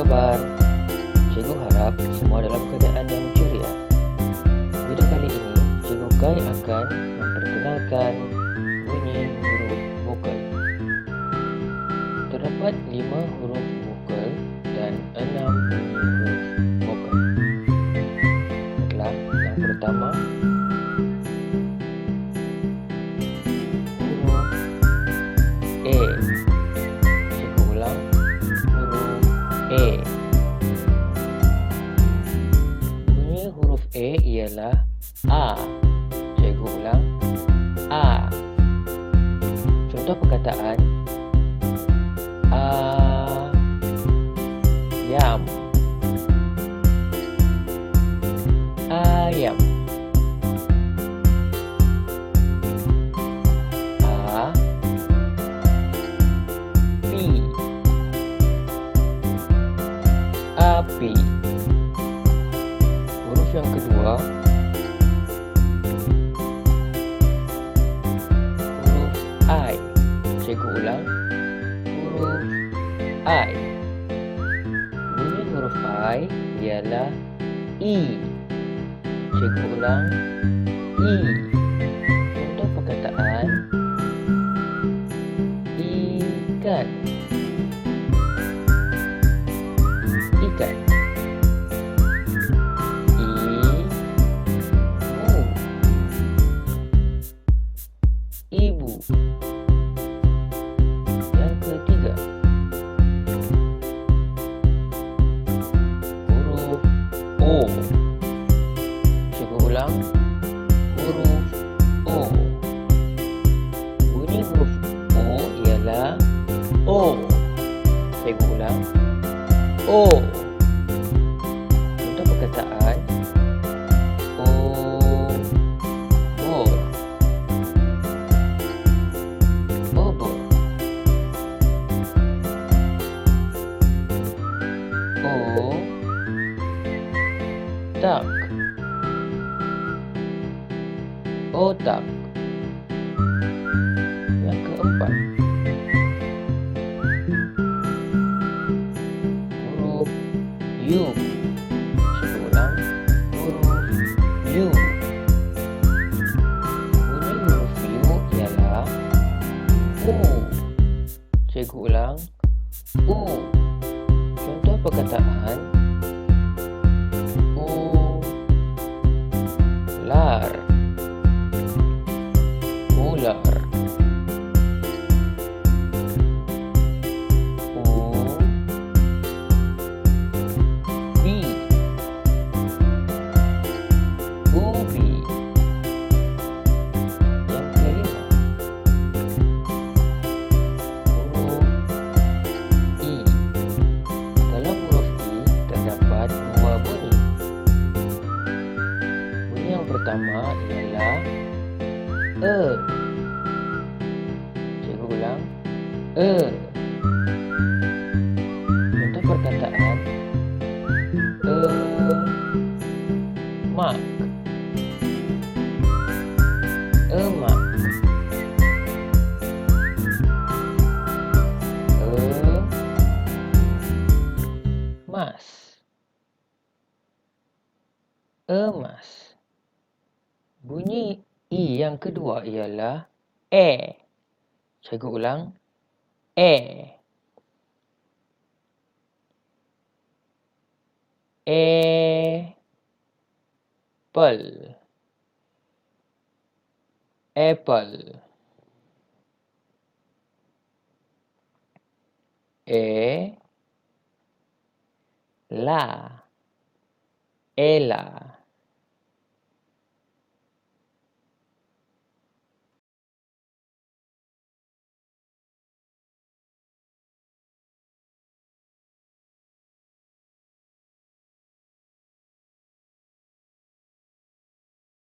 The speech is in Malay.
khabar? Cikgu harap semua dalam keadaan yang ceria. Video kali ini, Cikgu Kai akan memperkenalkan bunyi huruf vokal. Terdapat 5 huruf vokal dan 6 bunyi huruf vokal. Baiklah, yang pertama, huruf E. Cikgu ulang, huruf E. Bunyi huruf E ialah A. Cikgu ulang, A. Contoh perkataan ayam, ayam. Api, api. Huruf yang kedua, huruf I. Cikgu ulang, huruf I. Bunyi huruf I ialah I. Cikgu ulang, I. Contoh perkataan ikan, ikan. Ibu, yang ketiga, huruf O. Cikgu ulang, huruf O. Bunyi huruf O ialah O. Cikgu ulang, O. Contoh perkataan obor, obor. Otak, otak. Yang keempat, huruf U. Cikgu ulang, huruf U. Bunyi huruf U ialah U. Cikgu ulang, U. Contoh perkataan ular, ular. Ubi, ubi. Yang kelima, huruf I. Dalam huruf I terdapat 2 bunyi. Bunyi yang pertama ialah E. Cikgu ulang, E. Contoh perkataan emak, emak. Emas, emas. Bunyi I yang kedua ialah E. Cikgu ulang, E. Apple, apple. Ela,